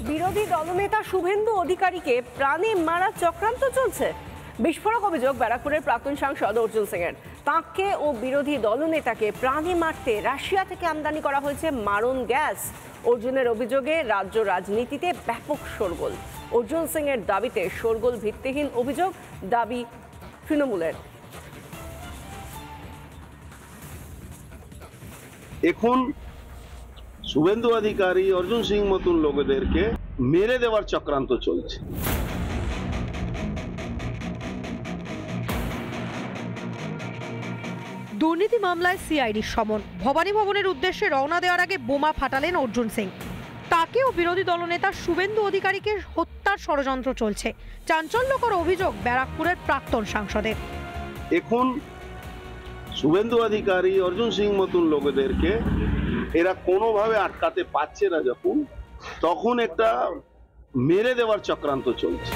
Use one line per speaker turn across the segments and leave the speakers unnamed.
বিরোধী দলনেতা শুভেন্দু অধিকারীকে প্রাণে মারার চক্রান্ত চলছে। বিস্ফোরক অভিযোগ ব্যারাকপুরের প্রাক্তন সাংসদ অর্জুন সিং এর। তাঁকে ও বিরোধী দলনেতাকে প্রাণে মারতে রাশিয়া থেকে আমদানি করা হয়েছে মারণ গ্যাস। অর্জুনের অভিযোগে রাজ্য রাজনীতিতে ব্যাপক শোরগোল। অর্জুন সিং এর দাবিতে শোরগোল ভিত্তিহীন অভিযোগ, দাবি তৃণমূলের।
এখন শুভেন্দু অধিকারী, অর্জুন সিং মতন লোকদেরকে মেরে দেওয়ার চক্রান্ত চলছে।
দুর্নীতি মামলায় সিআইডির সমন। ভবানী ভবনের উদ্দেশ্যে রওনা দেওয়ার আগে বোমা ফাটালেন অর্জুন সিং। তাকে ও বিরোধী দলনেতা শুভেন্দু অধিকারীকে হত্যার ষড়যন্ত্র চলছে। চাঞ্চল্যকর অভিযোগ ব্যারাকপুরের প্রাক্তন সাংসদের।
এখন শুভেন্দু অধিকারী, অর্জুন সিং মতন লোকদেরকে এরা কোনোভাবে আটকাতে পারছে না, তখন একটা মেরে দেওয়ার চক্রান্ত চলছে।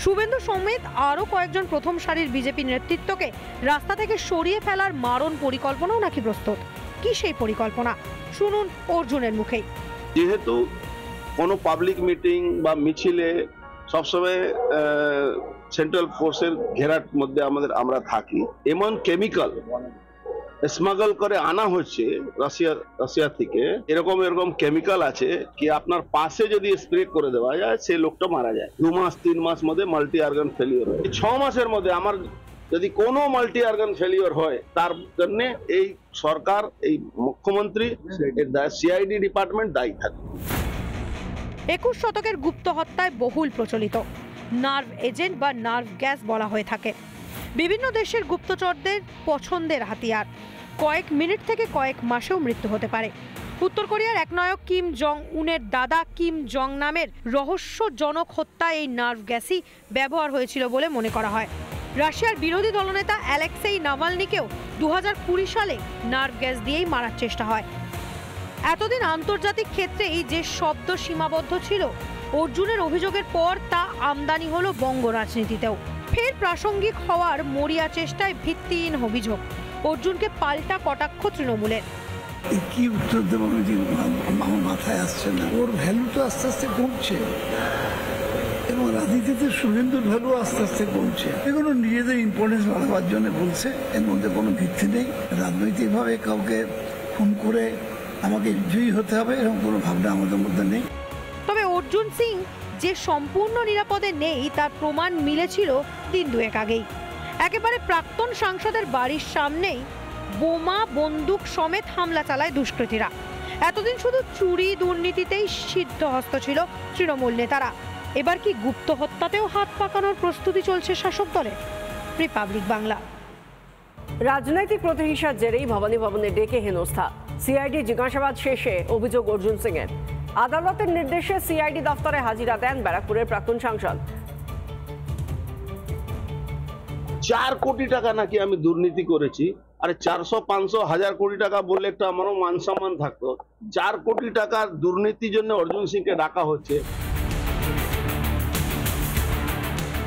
শুভেন্দু সমেত আরো কয়েকজন প্রথম সারির বিজেপি নেতৃত্বকে রাস্তা থেকে সরিয়ে ফেলার মারণ পরিকল্পনাও নাকি প্রস্তুত। কি সেই পরিকল্পনা, শুনুন অর্জুনের মুখেই।
যেহেতু কোনো পাবলিক মিটিং বা মিছিলে সবসময় সেন্ট্রাল ফোর্সের ঘেরার মধ্যে আমরা থাকি, এমন কেমিক্যাল স্মাগল করে আনা হচ্ছে রাশিয়া থেকে। এরকম কেমিক্যাল আছে কি আপনার পাশে যদি স্প্রে করে দেওয়া যায়, সেই লোকটা মারা যায়। 2 মাস 3 মাস মধ্যে মাল্টি অর্গান ফেলিওর হয়। 6 মাসের মধ্যে আমার যদি কোনো মাল্টি অর্গান ফেলিওর হয়, তার জন্য এই সরকার, এই মুখ্যমন্ত্রী, সিআইডি ডিপার্টমেন্ট দায়ী থাকে।
21 শতকের গুপ্ত হত্যায় বহুল প্রচলিত নার্ভ এজেন্ট বা নার্ভ গ্যাস বলা হয়ে থাকে। বিভিন্ন দেশের গুপ্তচরদের পছন্দের হাতিয়ার। কয়েক মিনিট থেকে কয়েক মাসেও মৃত্যু হতে পারে। উত্তর কোরিয়ার একনায়ক কিম জং উনের দাদা কিম জং নামের রহস্যজনক হত্যায় এই নার্ভ গ্যাসই ব্যবহার হয়েছিল বলে মনে করা হয়। রাশিয়ার বিরোধী দলনেতা অ্যালেক্সেই নাভালনিকেও 2020 সালে নার্ভ গ্যাস দিয়েই মারার চেষ্টা হয়। এতদিন আন্তর্জাতিক ক্ষেত্রেই যে শব্দ সীমাবদ্ধ ছিল, অর্জুনের অভিযোগের পর তা আমদানি হলো বঙ্গ রাজনীতিতেও। ফের প্রাসঙ্গিক হওয়ার মরিয়া চেষ্টায় ভিত্তিহীন অভিযোগ। অর্জুনকে পাল্টা কটাক্ষ তৃণমূলের।
কি উত্তর দেবো আমার মাথায় আসছে না। ওর ভ্যালু তো আস্তে আস্তে কমছে এবং রাজনীতিতে শুভেন্দুর ভ্যালু আস্তে আস্তে কমছে। এগুলো নিজেদের ইম্পর্টেন্স বাড়াবার জন্য বলছে, এর মধ্যে কোনো ভিত্তি নেই। রাজনৈতিকভাবে কাউকে ফোন করে আমাকে জয়ী হতে হবে এরকম কোনো ভাবনা আমাদের মধ্যে নেই।
তবে অর্জুন সিং যে সম্পূর্ণ নিরাপদে নেই তার প্রমাণ মিলেছিল দিন দুয়েক আগেই। একেবারে প্রাক্তন সাংসদের বাড়ির সামনেই বোমা বন্দুক সমেত হামলা চালায় দুষ্কৃতীরা। এতদিন শুধু চুরি দুর্নীতিতেই সিদ্ধহস্ত ছিল তৃণমূল নেতারা। এবার কি গুপ্ত হত্যাতেও হাত পাকানোর প্রস্তুতি চলছে শাসক দলের? রিপাবলিক বাংলা।
রাজনৈতিক প্রতিহিংসার জেরেই ভবানী ভবনে ডেকে হেনস্থা। সিআইডি জিজ্ঞাসাবাদ শেষে অভিযোগ অর্জুন সিং এর। আদালতের নির্দেশে সিআইডি দফতরে হাজিরা দেন ব্যারাকপুরের প্রাক্তন সাংসদ।
4 কোটি টাকা নাকি আমি দুর্নীতি করেছি। আরে 400, 500, 1000 কোটি টাকা বললে একটা আমারও মান সম্মান থাকতো। 4 কোটি টাকার দুর্নীতির জন্য অর্জুন সিংকে ডাকা হচ্ছে।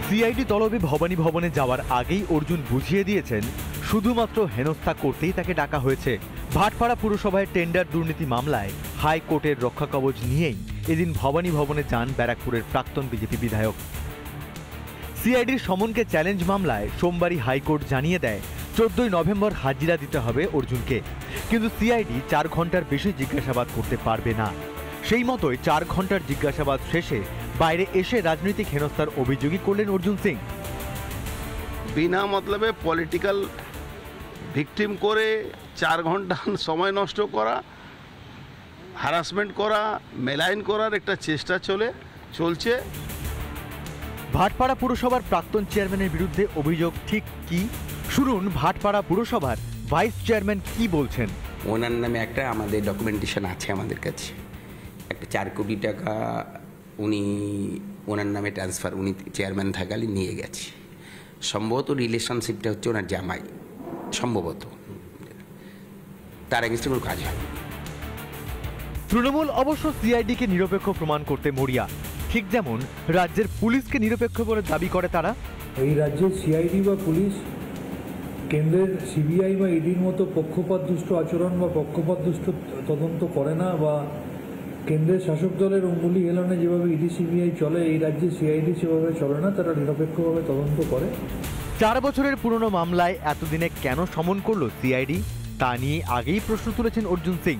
সিআইডি তলবে ভবানী ভবনে যাওয়ার আগেই অর্জুন বুঝিয়ে দিয়েছেন শুধুমাত্র হেনস্থা করতেই তাকে ডাকা হয়েছে। ভাটপাড়া পুরসভায় টেন্ডার দুর্নীতি মামলায় হাইকোর্টের রক্ষা কবচ নিয়েই এদিন ভবানী ভবনে যান ব্যারাকপুরের প্রাক্তন বিজেপি বিধায়ক। সিআইডির সমনকে চ্যালেঞ্জ মামলায় সোমবারই হাইকোর্ট জানিয়ে দেয় 14 নভেম্বর হাজিরা দিতে হবে অর্জুনকে। কিন্তু সিআইডি 4 ঘন্টার বেশি জিজ্ঞাসাবাদ করতে পারবে না। সেই মতোই 4 ঘন্টার জিজ্ঞাসাবাদ শেষে বাইরে এসে রাজনৈতিক হেনস্থার অভিযোগই করলেন অর্জুন সিং।
বিনা মতলবে পলিটিক্যাল ভিকটিম করে 4 ঘন্টা সময় নষ্ট করা, হ্যারাসমেন্ট করা, মেলাইন করার একটা চেষ্টা চলছে।
ভাটপাড়া পুরসভার প্রাক্তন চেয়ারম্যানের বিরুদ্ধে অভিযোগ ঠিক কি, শুনুন ভাটপাড়া পুরসভার ভাইস চেয়ারম্যান কি বলছেন।
ওনার নামে একটা আমাদের ডকুমেন্টেশন আছে আমাদের কাছে, একটা 4 কোটি টাকা উনি ওনার নামে ট্রান্সফার উনি চেয়ারম্যান থাকালে নিয়ে গেছে। সম্ভবত রিলেশনশিপটা হচ্ছে ওনার জামাই, সম্ভবত তার এগেন্সটে কোনো কাজ হয়।
তৃণমূল অবশ্য সিআইডিকে নিরপেক্ষ প্রমাণ করতে মরিয়া, ঠিক যেমন রাজ্যের পুলিশকে নিরপেক্ষ বলে দাবি করে তারা।
এই রাজ্যের সিআইডি বা পুলিশ কেন্দ্রের সিবিআই বা ইডির মতো পক্ষপাতদুষ্ট আচরণ বা পক্ষপাতদুষ্ট তদন্ত করে না বা কেন্দ্রের শাসক দলের অঙ্গুলি হেলনে যেভাবে ইডি সিবিআই চলে, এই রাজ্যে সিআইডি সেভাবে চলে না। তারা নিরপেক্ষভাবে তদন্ত করে।
4 বছরের পুরনো মামলায় এতদিনে কেন সমন করলো সিআইডি, তা নিয়ে আগেই প্রশ্ন তুলেছেন অর্জুন সিং।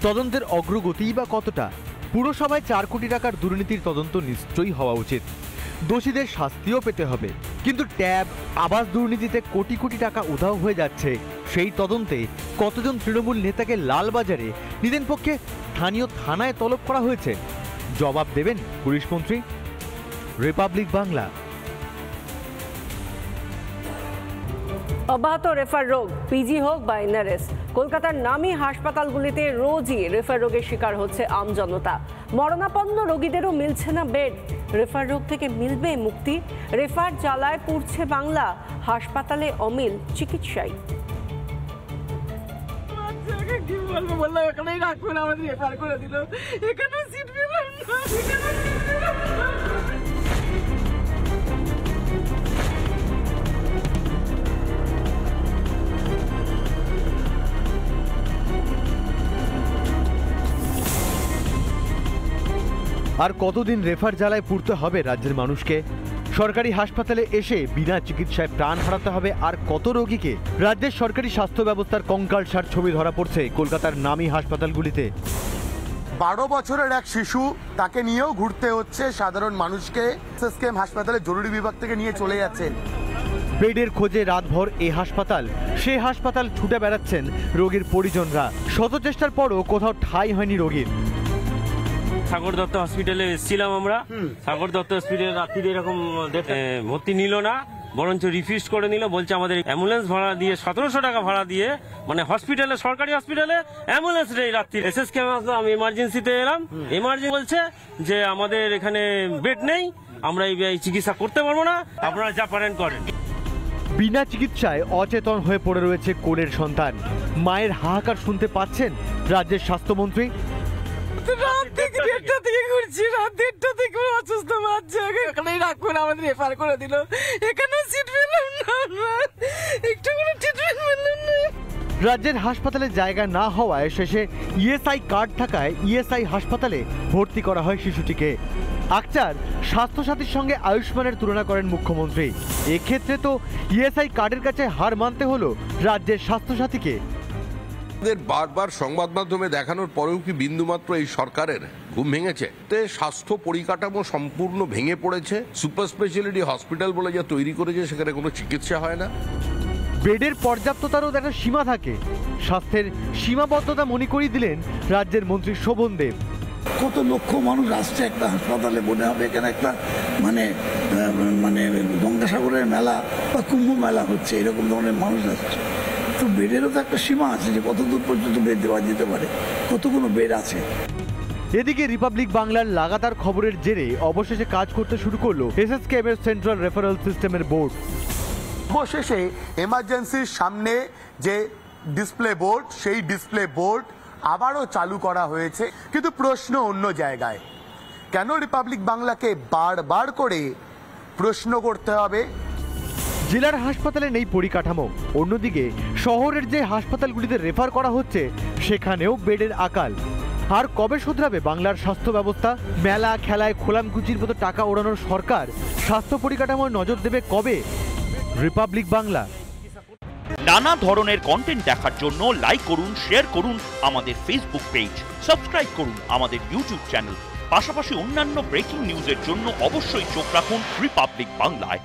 তদন্তের অগ্রগতিই বা কতটা? পুরসভায় 4 কোটি টাকার দুর্নীতির তদন্ত নিশ্চয়ই হওয়া উচিত, দোষীদের শাস্তিও পেতে হবে। কিন্তু ট্যাব আবাস দুর্নীতিতে কোটি কোটি টাকা উধাও হয়ে যাচ্ছে, সেই তদন্তে কতজন তৃণমূল নেতাকে লালবাজারে নিজের পক্ষে স্থানীয় থানায় তলব করা হয়েছে? জবাব দেবেন পুলিশ মন্ত্রী। রিপাবলিক বাংলা।
অব্যাহত রেফার রোগ, পিজি হোক বা এনআরএস, কলকাতার নামী হাসপাতালগুলিতে রোজই রেফার রোগের শিকার হচ্ছে আমজনতা। মরণাপন্ন রোগীদেরও মিলছে না বেড। রেফার রোগ থেকে মিলবে মুক্তি? রেফার জ্বালায় পুড়ছে বাংলা, হাসপাতালে অমিল চিকিৎসায়।
কি বলবো, বললাম এখানেই রাখুন, আমাদের রেফার করে দিল, এখানেও সিট পেলাম না।
আর কতদিন রেফার জ্বালায় পুড়তে হবে রাজ্যের মানুষকে? সরকারি হাসপাতালে এসে বিনা চিকিৎসায় প্রাণ হারাতে হবে আর কত রোগীকে? রাজ্যের সরকারি স্বাস্থ্য ব্যবস্থার কঙ্কালসার ছবি ধরা পড়ছে কলকাতার নামী হাসপাতালগুলিতে।
12 বছরের এক শিশু, তাকে নিয়েও ঘুরতে হচ্ছে সাধারণ মানুষকে। এসএসকেএম হাসপাতালে জরুরি বিভাগ থেকে নিয়ে চলে যাচ্ছেন।
বেডের খোঁজে রাতভর এই হাসপাতাল সে হাসপাতাল ছুটে বেড়াচ্ছেন রোগীর পরিজনরা। শত চেষ্টার পরও কোথাও ঠাঁই হয়নি রোগীর।
সাগর দত্ত হসপিটালে এসেছিলাম আমরা। সাগর দত্ত হসপিটালে রাত্রিতে এরকম ভর্তি নিল না, বরঞ্চ রিফিউজ করে নিল। বলছে আমাদের অ্যাম্বুলেন্স ভাড়া দিয়ে 1700 টাকা ভাড়া দিয়ে, মানে হসপিটালে, সরকারি হসপিটালে অ্যাম্বুলেন্স নেই রাত্রি। এসএসকেএম আসলাম, এমার্জেন্সিতে এলাম, এমার্জেন্সি বলছে যে আমাদের এখানে বেড নেই, আমরা এই চিকিৎসা করতে পারবো না, আপনারা যা পারেন করেন।
বিনা চিকিৎসায় অচেতন হয়ে পড়ে রয়েছে কোলের সন্তান। মায়ের হাহাকার শুনতে পাচ্ছেন রাজ্যের স্বাস্থ্যমন্ত্রী।
রাত থেকে 1:30 থেকে ঘুরছি, রাত 1:30 থেকে অসুস্থ বাচ্চা, এখানেই রাখুন, আমাদের রেফার করে দিল, এখানেও সিট পেলাম না, একটু করে ট্রিটমেন্ট পেলাম না।
রাজ্যের হাসপাতালে জায়গা না হওয়ায় শেষে ইএসআই কার্ড থাকায় ইএসআই হাসপাতালে ভর্তি করা হয় শিশুটিকে। আকচার স্বাস্থ্যসাথীর সঙ্গে আয়ুষ্মানের তুলনা করেন মুখ্যমন্ত্রী। এক্ষেত্রে তো ইএসআই কার্ডের কাছে হার মানতে হলো রাজ্যের স্বাস্থ্যসাথীকে।
বারবার সংবাদ মাধ্যমে দেখানোর পরেও কি বিন্দুমাত্র এই সরকারের ঘুম ভেঙেছে? স্বাস্থ্য পরিকাঠামো সম্পূর্ণ ভেঙে পড়েছে। সুপার স্পেশালিটি হসপিটাল বলে যা তৈরি করেছে, সেখানে কোনো চিকিৎসা হয় না।
বেডের পর্যাপ্ততারও একটা সীমা থাকে। স্বাস্থ্যের সীমাবদ্ধতা মনে করিয়ে দিলেন রাজ্যের মন্ত্রী শোভন দেব।
কত লক্ষ মানুষ আসছে একটা হাসপাতালে, মনে হবে এখানে একটা মানে মানে গঙ্গাসাগরের মেলা বা কুম্ভ মেলা হচ্ছে, এরকম ধরনের মানুষ আসছে। তো বেডেরও তো একটা সীমা আছে যে কত দূর পর্যন্ত বেড দেওয়া যেতে পারে, কতগুলো বেড আছে।
এদিকে রিপাবলিক বাংলার লাগাতার খবরের জেরে অবশেষে কাজ করতে শুরু করলো এসএসকেএম এর সেন্ট্রাল রেফারেল সিস্টেমের বোর্ড।
অবশেষে এমার্জেন্সির সামনে যে ডিসপ্লে বোর্ড, সেই ডিসপ্লে বোর্ড আবারও চালু করা হয়েছে। কিন্তু প্রশ্ন অন্য জায়গায়, কেন রিপাবলিক বাংলাকে বারবার করে প্রশ্ন করতে হবে?
জেলার হাসপাতালে নেই পরিকাঠামো, অন্যদিকে শহরের যে হাসপাতালগুলিতে রেফার করা হচ্ছে সেখানেও বেডের আকাল। আর কবে শুধরাবে বাংলার স্বাস্থ্য ব্যবস্থা? মেলা খেলায় খোলামকুচির মতো টাকা ওড়ানোর সরকার স্বাস্থ্য পরিকাঠামোয় নজর দেবে কবে? রিপাবলিক বাংলা।
নানা ধরনের কন্টেন্ট দেখার জন্য লাইক করুন, শেয়ার করুন আমাদের ফেসবুক পেজ, সাবস্ক্রাইব করুন আমাদের ইউটিউব চ্যানেল। পাশাপাশি অন্যান্য ব্রেকিং নিউজের জন্য অবশ্যই চোখ রাখুন রিপাবলিক বাংলায়।